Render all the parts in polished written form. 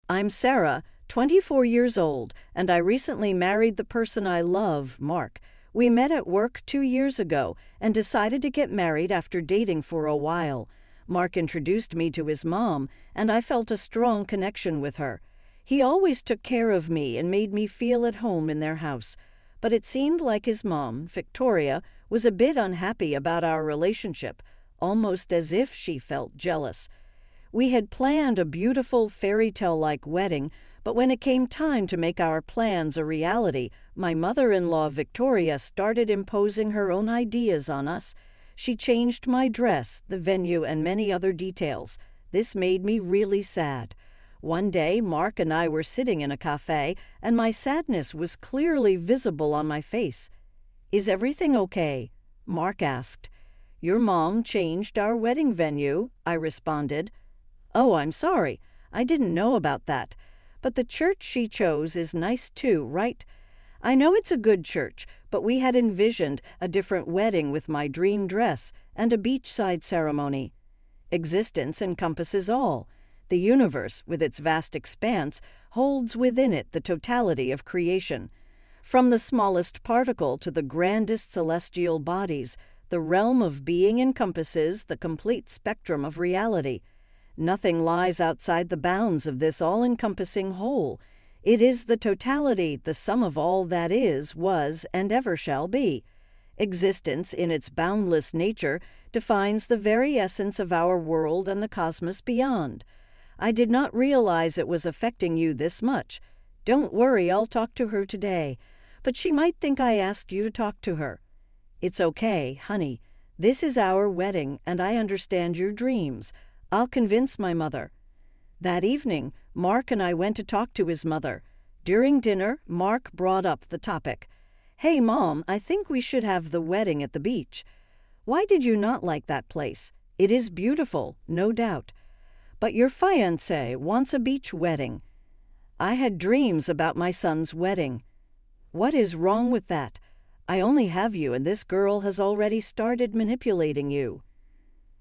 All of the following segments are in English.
I'm Sarah, 24 years old, and I recently married the person I love, Mark. We met at work 2 years ago and decided to get married after dating for a while. Mark introduced me to his mom, and I felt a strong connection with her. He always took care of me and made me feel at home in their house. But it seemed like his mom, Victoria, was a bit unhappy about our relationship, almost as if she felt jealous. We had planned a beautiful fairy tale-like wedding, but when it came time to make our plans a reality, my mother-in-law Victoria started imposing her own ideas on us. She changed my dress, the venue, and many other details. This made me really sad. One day, Mark and I were sitting in a cafe, and my sadness was clearly visible on my face. "Is everything okay?" Mark asked. "Your mom changed our wedding venue," I responded. "Oh, I'm sorry. I didn't know about that. But the church she chose is nice too, right? I know it's a good church, but we had envisioned a different wedding with my dream dress and a beachside ceremony. Existence encompasses all. The universe, with its vast expanse, holds within it the totality of creation. From the smallest particle to the grandest celestial bodies, the realm of being encompasses the complete spectrum of reality. Nothing lies outside the bounds of this all-encompassing whole. It is the totality, the sum of all that is, was, and ever shall be. Existence, in its boundless nature, defines the very essence of our world and the cosmos beyond. I did not realize it was affecting you this much. Don't worry, I'll talk to her today. But she might think I asked you to talk to her. It's okay, honey. This is our wedding, and I understand your dreams. I'll convince my mother." That evening, Mark and I went to talk to his mother. During dinner, Mark brought up the topic. "Hey, Mom, I think we should have the wedding at the beach." "Why did you not like that place? It is beautiful, no doubt. But your fiancé wants a beach wedding." "I had dreams about my son's wedding." "What is wrong with that? I only have you, and this girl has already started manipulating you."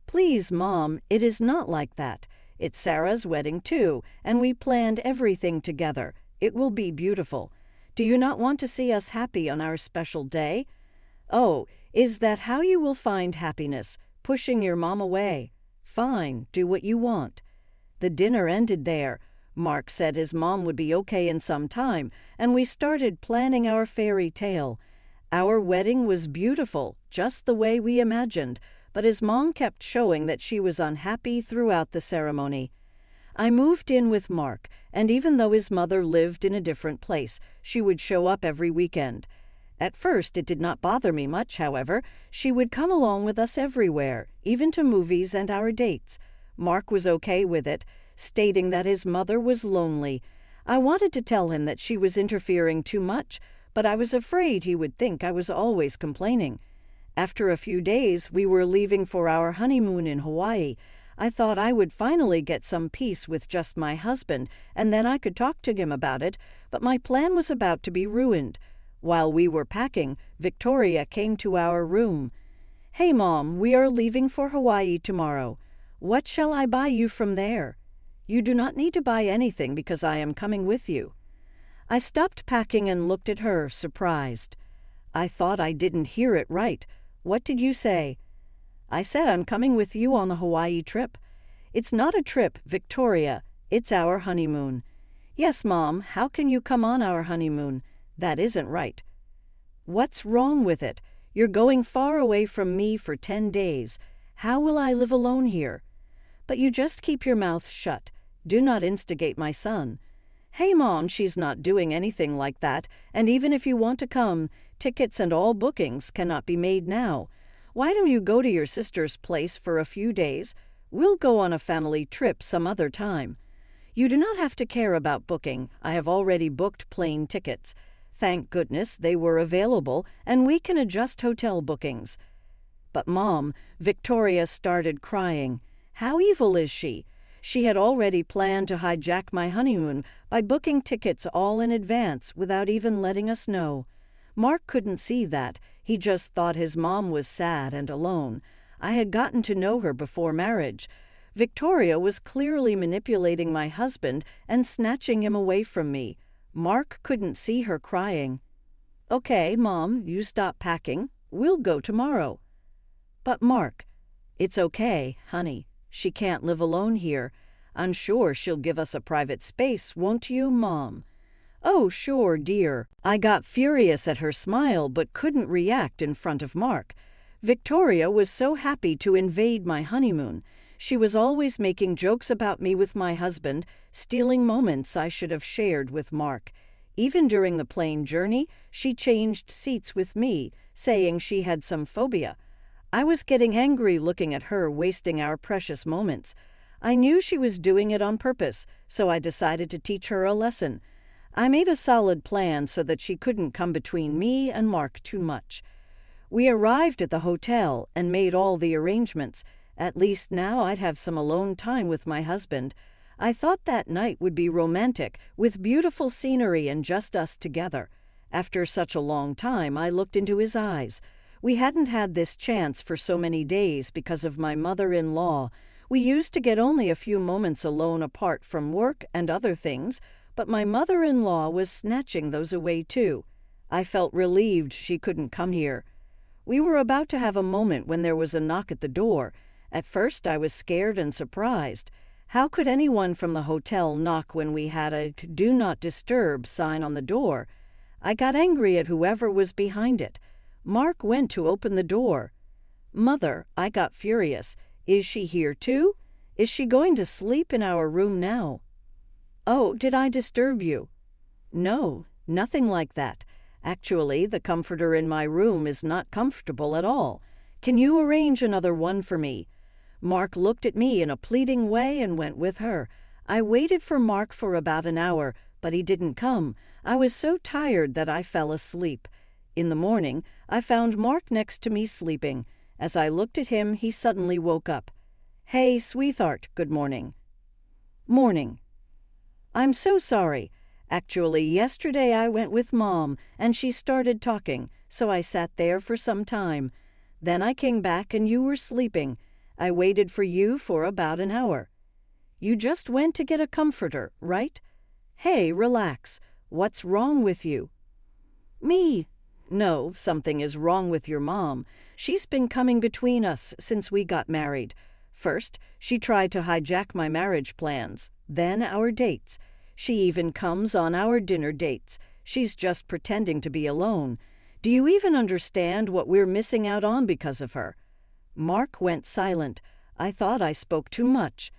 "Please, Mom, it is not like that. It's Sarah's wedding, too, and we planned everything together. It will be beautiful. Do you not want to see us happy on our special day?" "Oh, is that how you will find happiness, pushing your mom away? Fine, do what you want." The dinner ended there. Mark said his mom would be okay in some time, and we started planning our fairy tale. Our wedding was beautiful, just the way we imagined, but his mom kept showing that she was unhappy throughout the ceremony. I moved in with Mark, and even though his mother lived in a different place, she would show up every weekend. At first it did not bother me much, however. She would come along with us everywhere, even to movies and our dates. Mark was okay with it, stating that his mother was lonely. I wanted to tell him that she was interfering too much, but I was afraid he would think I was always complaining. After a few days, we were leaving for our honeymoon in Hawaii. I thought I would finally get some peace with just my husband, and then I could talk to him about it, but my plan was about to be ruined. While we were packing, Victoria came to our room. "Hey, Mom, we are leaving for Hawaii tomorrow. What shall I buy you from there?" "You do not need to buy anything because I am coming with you." I stopped packing and looked at her, surprised. "I thought I didn't hear it right. What did you say?" "I said I'm coming with you on the Hawaii trip." "It's not a trip, Victoria. It's our honeymoon." "Yes, Mom, how can you come on our honeymoon? That isn't right." "What's wrong with it? You're going far away from me for 10 days. How will I live alone here?" "But you just keep your mouth shut. Do not instigate my son." "Hey, Mom, she's not doing anything like that, and even if you want to come, tickets and all bookings cannot be made now. Why don't you go to your sister's place for a few days? We'll go on a family trip some other time." "You do not have to care about booking. I have already booked plane tickets. Thank goodness they were available, and we can adjust hotel bookings." "But, Mom," Victoria started crying. "How evil is she? She had already planned to hijack my honeymoon by booking tickets all in advance without even letting us know. Mark couldn't see that. He just thought his mom was sad and alone. I had gotten to know her before marriage. Victoria was clearly manipulating my husband and snatching him away from me. Mark couldn't see her crying. "Okay, Mom, you stop packing. We'll go tomorrow." "But Mark—" "It's okay, honey. She can't live alone here. I'm sure she'll give us a private space, won't you, Mom?" "Oh, sure, dear." I got furious at her smile but couldn't react in front of Mark. Victoria was so happy to invade my honeymoon. She was always making jokes about me with my husband, stealing moments I should have shared with Mark. Even during the plane journey, she changed seats with me, saying she had some phobia. I was getting angry looking at her wasting our precious moments. I knew she was doing it on purpose, so I decided to teach her a lesson. I made a solid plan so that she couldn't come between me and Mark too much. We arrived at the hotel and made all the arrangements. At least now I'd have some alone time with my husband. I thought that night would be romantic, with beautiful scenery and just us together. After such a long time, I looked into his eyes. We hadn't had this chance for so many days because of my mother-in-law. We used to get only a few moments alone apart from work and other things, but my mother-in-law was snatching those away too. I felt relieved she couldn't come here. We were about to have a moment when there was a knock at the door. At first I was scared and surprised. How could anyone from the hotel knock when we had a "Do Not Disturb" sign on the door? I got angry at whoever was behind it. Mark went to open the door. "Mother," I got furious. "Is she here too? Is she going to sleep in our room now?" "Oh, did I disturb you?" "No, nothing like that. Actually, the comforter in my room is not comfortable at all. Can you arrange another one for me?" Mark looked at me in a pleading way and went with her. I waited for Mark for about an hour, but he didn't come. I was so tired that I fell asleep. In the morning, I found Mark next to me sleeping. As I looked at him, he suddenly woke up. "Hey, sweetheart, good morning." "Morning." "I'm so sorry. Actually, yesterday I went with Mom, and she started talking, so I sat there for some time. Then I came back and you were sleeping. I waited for you for about an hour." "You just went to get a comforter, right?" "Hey, relax. What's wrong with you?" "Me?" "No, something is wrong with your mom. She's been coming between us since we got married. First, she tried to hijack my marriage plans, then our dates. She even comes on our dinner dates. She's just pretending to be alone. Do you even understand what we're missing out on because of her?" Mark went silent. I thought I spoke too much.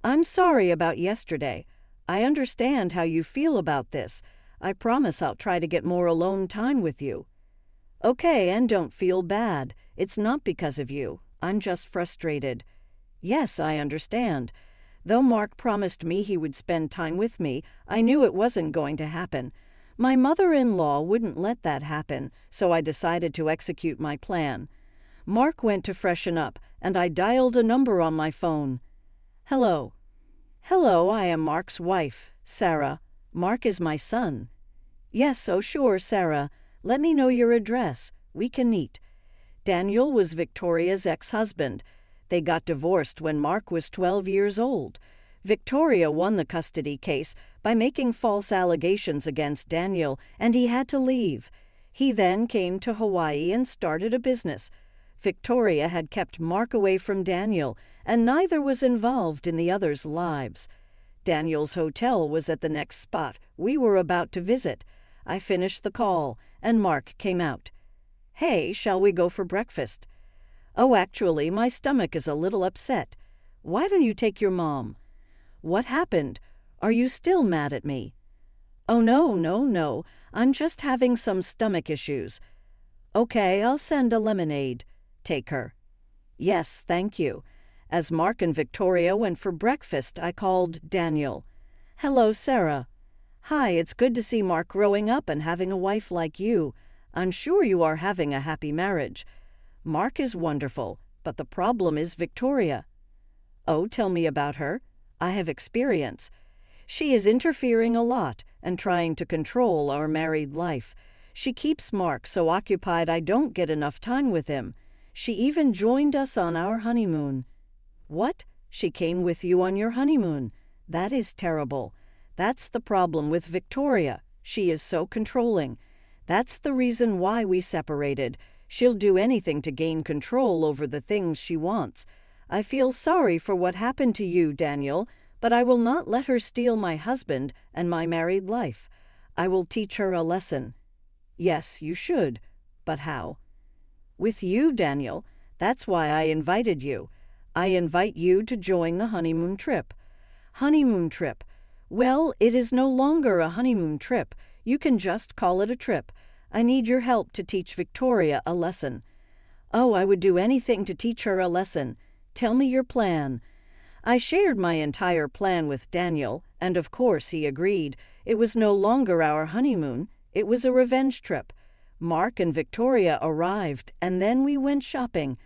"I'm sorry about yesterday. I understand how you feel about this. I promise I'll try to get more alone time with you." "Okay, and don't feel bad. It's not because of you. I'm just frustrated." "Yes, I understand." Though Mark promised me he would spend time with me, I knew it wasn't going to happen. My mother-in-law wouldn't let that happen, so I decided to execute my plan. Mark went to freshen up, and I dialed a number on my phone. "Hello." "Hello, I am Mark's wife, Sarah. Mark is my son." "Yes, oh sure, Sarah. Let me know your address. We can meet." Daniel was Victoria's ex-husband. They got divorced when Mark was 12 years old. Victoria won the custody case by making false allegations against Daniel, and he had to leave. He then came to Hawaii and started a business. Victoria had kept Mark away from Daniel, and neither was involved in the other's lives. Daniel's hotel was at the next spot we were about to visit. I finished the call, and Mark came out. "Hey, shall we go for breakfast?" "Oh, actually, my stomach is a little upset. Why don't you take your mom?" "What happened? Are you still mad at me?" "Oh, no. I'm just having some stomach issues." "Okay, I'll send a lemonade. Take her." "Yes, thank you." As Mark and Victoria went for breakfast, I called Daniel. "Hello, Sarah." "Hi, it's good to see Mark growing up and having a wife like you. I'm sure you are having a happy marriage." "Mark is wonderful, but the problem is Victoria." "Oh, tell me about her. I have experience." "She is interfering a lot and trying to control our married life. She keeps Mark so occupied I don't get enough time with him. She even joined us on our honeymoon." "What? She came with you on your honeymoon. That is terrible. That's the problem with Victoria. She is so controlling. That's the reason why we separated. She'll do anything to gain control over the things she wants. I feel sorry for what happened to you, Daniel, but I will not let her steal my husband and my married life. I will teach her a lesson. Yes, you should. But how? With you, Daniel. That's why I invited you. I invite you to join the honeymoon trip. Honeymoon trip. Well, it is no longer a honeymoon trip. You can just call it a trip. I need your help to teach Victoria a lesson. Oh, I would do anything to teach her a lesson. Tell me your plan. I shared my entire plan with Daniel, and of course he agreed. It was no longer our honeymoon. It was a revenge trip. Mark and Victoria arrived, and then we went shopping.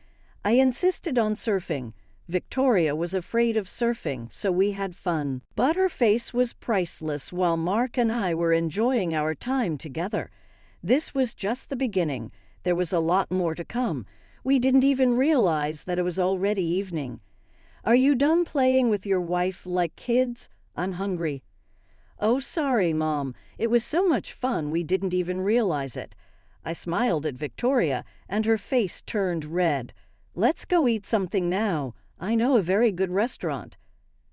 I insisted on surfing. Victoria was afraid of surfing, so we had fun. But her face was priceless while Mark and I were enjoying our time together. This was just the beginning. There was a lot more to come. We didn't even realize that it was already evening. Are you done playing with your wife like kids? I'm hungry. Oh, sorry, Mom. It was so much fun we didn't even realize it. I smiled at Victoria, and her face turned red. Let's go eat something now. I know a very good restaurant.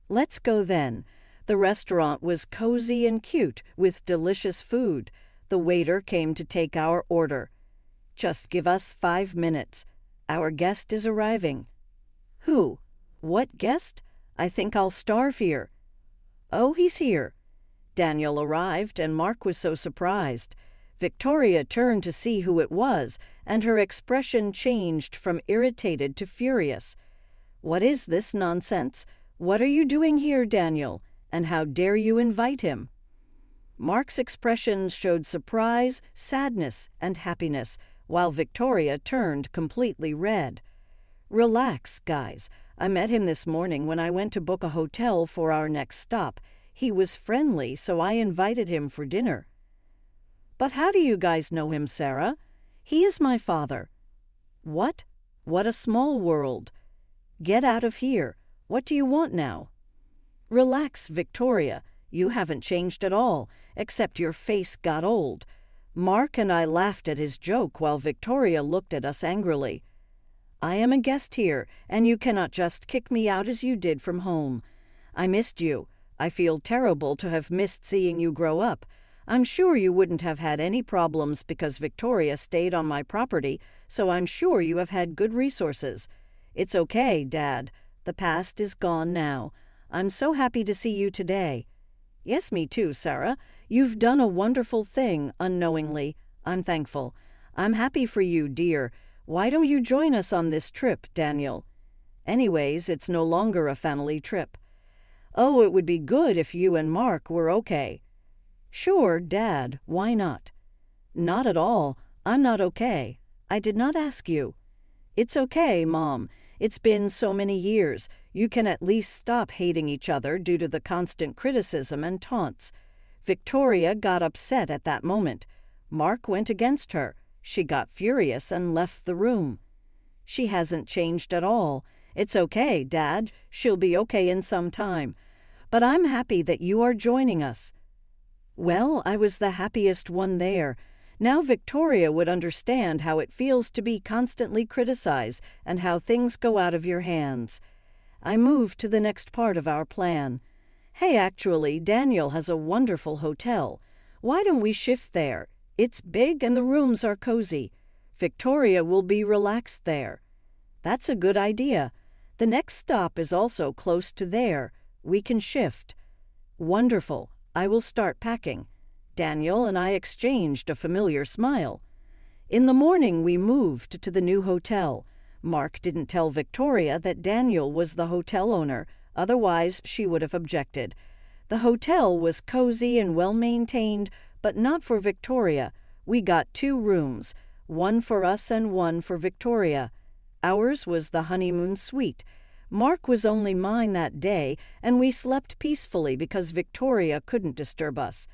Let's go then. The restaurant was cozy and cute, with delicious food. The waiter came to take our order. Just give us 5 minutes. Our guest is arriving. Who? What guest? I think I'll starve here. Oh, he's here. Daniel arrived, and Mark was so surprised. Victoria turned to see who it was, and her expression changed from irritated to furious. What is this nonsense? What are you doing here, Daniel? And how dare you invite him? Mark's expression showed surprise, sadness, and happiness, while Victoria turned completely red. Relax, guys. I met him this morning when I went to book a hotel for our next stop. He was friendly, so I invited him for dinner. But how do you guys know him, Sarah? He is my father. What? What a small world. Get out of here. What do you want now? Relax, Victoria. You haven't changed at all, except your face got old. Mark and I laughed at his joke while Victoria looked at us angrily. I am a guest here, and you cannot just kick me out as you did from home. I missed you. I feel terrible to have missed seeing you grow up. I'm sure you wouldn't have had any problems because Victoria stayed on my property, so I'm sure you have had good resources. It's okay, Dad. The past is gone now. I'm so happy to see you today. Yes, me too, Sarah. You've done a wonderful thing, unknowingly. I'm thankful. I'm happy for you, dear. Why don't you join us on this trip, Daniel? Anyways, it's no longer a family trip. Oh, it would be good if you and Mark were okay. Sure, Dad. Why not? Not at all. I'm not okay. I did not ask you. It's okay, Mom. It's been so many years. You can at least stop hating each other due to the constant criticism and taunts. Victoria got upset at that moment. Mark went against her. She got furious and left the room. She hasn't changed at all. It's okay, Dad. She'll be okay in some time. But I'm happy that you are joining us. Well, I was the happiest one there. Now Victoria would understand how it feels to be constantly criticized and how things go out of your hands. I moved to the next part of our plan. Hey, actually, Daniel has a wonderful hotel. Why don't we shift there? It's big and the rooms are cozy. Victoria will be relaxed there. That's a good idea. The next stop is also close to there. We can shift. Wonderful. I will start packing. Daniel and I exchanged a familiar smile. In the morning, we moved to the new hotel. Mark didn't tell Victoria that Daniel was the hotel owner, otherwise she would have objected. The hotel was cozy and well-maintained, but not for Victoria. We got 2 rooms, one for us and one for Victoria. Ours was the honeymoon suite. Mark was only mine that day, and we slept peacefully because Victoria couldn't disturb us.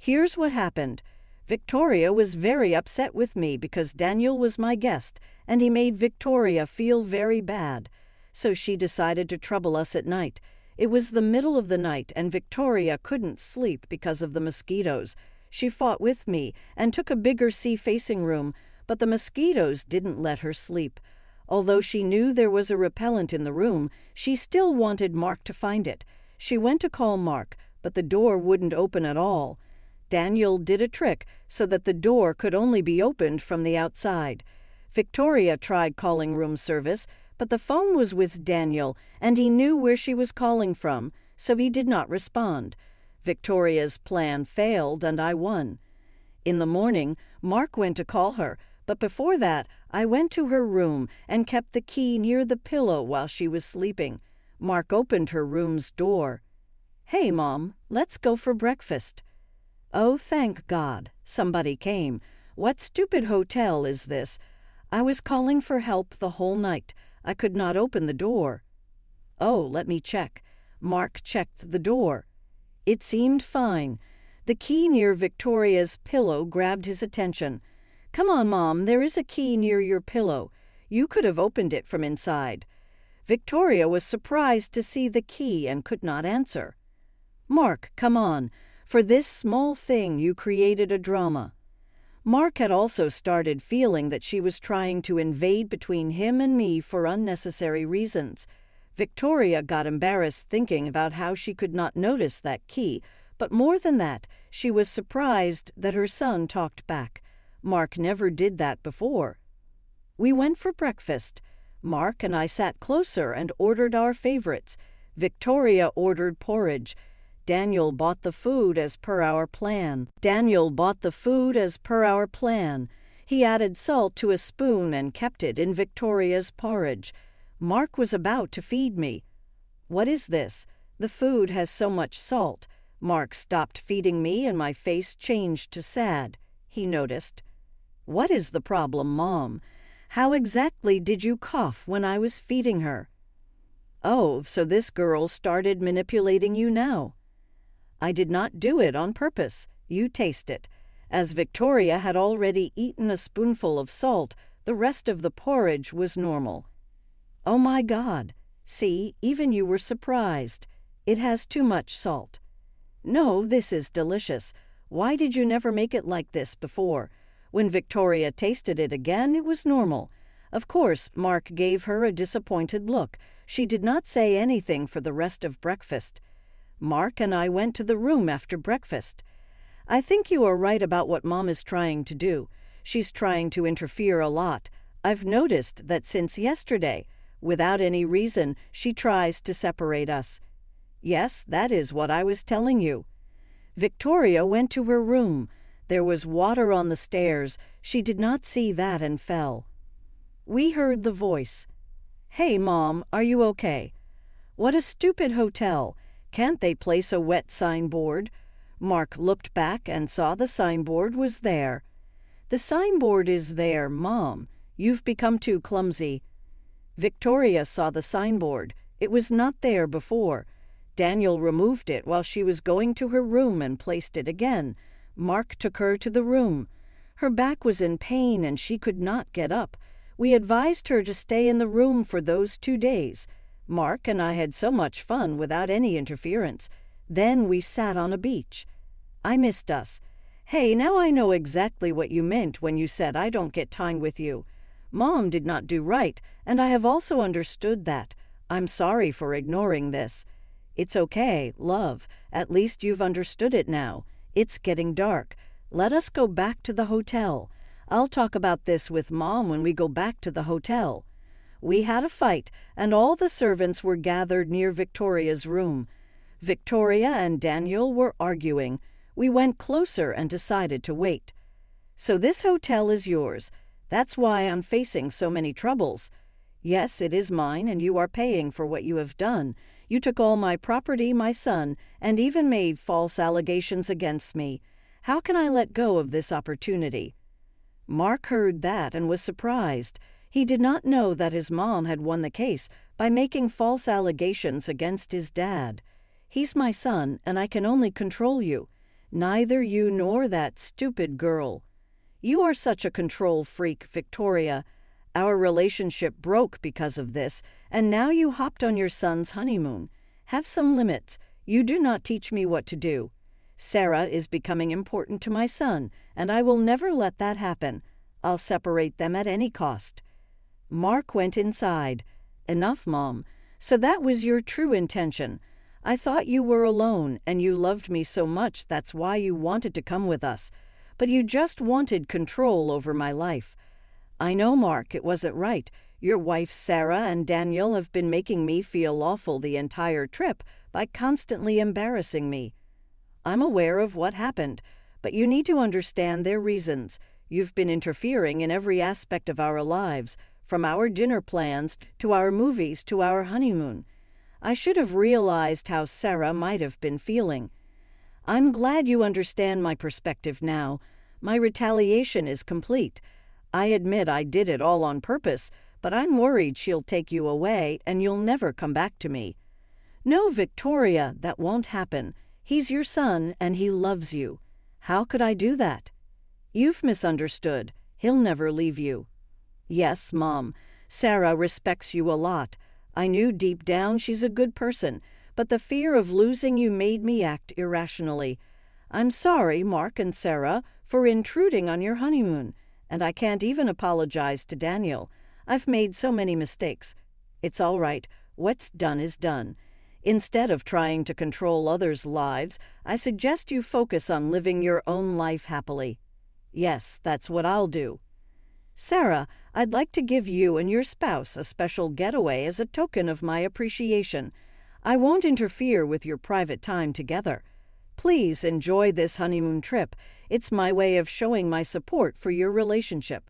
Here's what happened. Victoria was very upset with me because Daniel was my guest, and he made Victoria feel very bad. so she decided to trouble us at night. It was the middle of the night, and Victoria couldn't sleep because of the mosquitoes. She fought with me and took a bigger sea-facing room, but the mosquitoes didn't let her sleep. Although she knew there was a repellent in the room, she still wanted Mark to find it. She went to call Mark, but the door wouldn't open at all. Daniel did a trick so that the door could only be opened from the outside. Victoria tried calling room service, but the phone was with Daniel, and he knew where she was calling from, so he did not respond. Victoria's plan failed, and I won. In the morning, Mark went to call her, but before that, I went to her room and kept the key near the pillow while she was sleeping. Mark opened her room's door. "Hey, Mom, let's go for breakfast." Oh, thank God, somebody came. What stupid hotel is this? I was calling for help the whole night. I could not open the door. Oh, let me check. Mark checked the door. It seemed fine. The key near Victoria's pillow grabbed his attention. "Come on, Mom, there is a key near your pillow. You could have opened it from inside." Victoria was surprised to see the key and could not answer. "Mark, come on. For this small thing you created a drama." Mark had also started feeling that she was trying to invade between him and me for unnecessary reasons. Victoria got embarrassed thinking about how she could not notice that key, but more than that, she was surprised that her son talked back. Mark never did that before. We went for breakfast. Mark and I sat closer and ordered our favorites. Victoria ordered porridge. Daniel bought the food as per our plan. He added salt to a spoon and kept it in Victoria's porridge. Mark was about to feed me. "What is this? The food has so much salt." Mark stopped feeding me and my face changed to sad. He noticed. "What is the problem, Mom? How exactly did you cough when I was feeding her?" "Oh, so this girl started manipulating you now." "I did not do it on purpose. You taste it." As Victoria had already eaten a spoonful of salt, the rest of the porridge was normal. "Oh my God! See, even you were surprised. It has too much salt." "No, this is delicious. Why did you never make it like this before?" When Victoria tasted it again, it was normal. Of course, Mark gave her a disappointed look. She did not say anything for the rest of breakfast. Mark and I went to the room after breakfast. "I think you are right about what Mom is trying to do. She's trying to interfere a lot. I've noticed that since yesterday, without any reason, she tries to separate us." "Yes, that is what I was telling you." Victoria went to her room. There was water on the stairs. She did not see that and fell. We heard the voice. "Hey, Mom, are you okay?" "What a stupid hotel. Can't they place a wet signboard?" Mark looked back and saw the signboard was there. "The signboard is there, Mom. You've become too clumsy." Victoria saw the signboard. It was not there before. Daniel removed it while she was going to her room and placed it again. Mark took her to the room. Her back was in pain and she could not get up. We advised her to stay in the room for those 2 days. Mark and I had so much fun without any interference. Then we sat on a beach. I missed us. "Hey, now I know exactly what you meant when you said I don't get time with you. Mom did not do right, and I have also understood that. I'm sorry for ignoring this." "It's okay, love. At least you've understood it now. It's getting dark. Let us go back to the hotel. I'll talk about this with Mom when we go back to the hotel." We had a fight, and all the servants were gathered near Victoria's room. Victoria and Daniel were arguing. We went closer and decided to wait. "So this hotel is yours. That's why I'm facing so many troubles." "Yes, it is mine, and you are paying for what you have done. You took all my property, my son, and even made false allegations against me. How can I let go of this opportunity?" Mark heard that and was surprised. He did not know that his mom had won the case by making false allegations against his dad. "He's my son, and I can only control you. Neither you nor that stupid girl." "You are such a control freak, Victoria." Our relationship broke because of this, and now you hopped on your son's honeymoon. Have some limits. You do not teach me what to do. Sarah is becoming important to my son, and I will never let that happen. I'll separate them at any cost." Mark went inside. "Enough, Mom. So that was your true intention. I thought you were alone, and you loved me so much that's why you wanted to come with us. But you just wanted control over my life. I know, Mark, it wasn't right. Your wife Sarah and Daniel have been making me feel awful the entire trip by constantly embarrassing me. I'm aware of what happened, but you need to understand their reasons. You've been interfering in every aspect of our lives, from our dinner plans to our movies to our honeymoon. I should have realized how Sarah might have been feeling. I'm glad you understand my perspective now. My retaliation is complete. I admit I did it all on purpose, but I'm worried she'll take you away and you'll never come back to me." "No, Victoria, that won't happen. He's your son and he loves you. How could I do that?" "You've misunderstood. He'll never leave you." "Yes, Mom. Sarah respects you a lot. I knew deep down she's a good person, but the fear of losing you made me act irrationally. I'm sorry, Mark and Sarah, for intruding on your honeymoon, and I can't even apologize to Daniel. I've made so many mistakes. It's all right. What's done is done. Instead of trying to control others' lives, I suggest you focus on living your own life happily." "Yes, that's what I'll do." "Sarah, I'd like to give you and your spouse a special getaway as a token of my appreciation. I won't interfere with your private time together. Please enjoy this honeymoon trip. It's my way of showing my support for your relationship."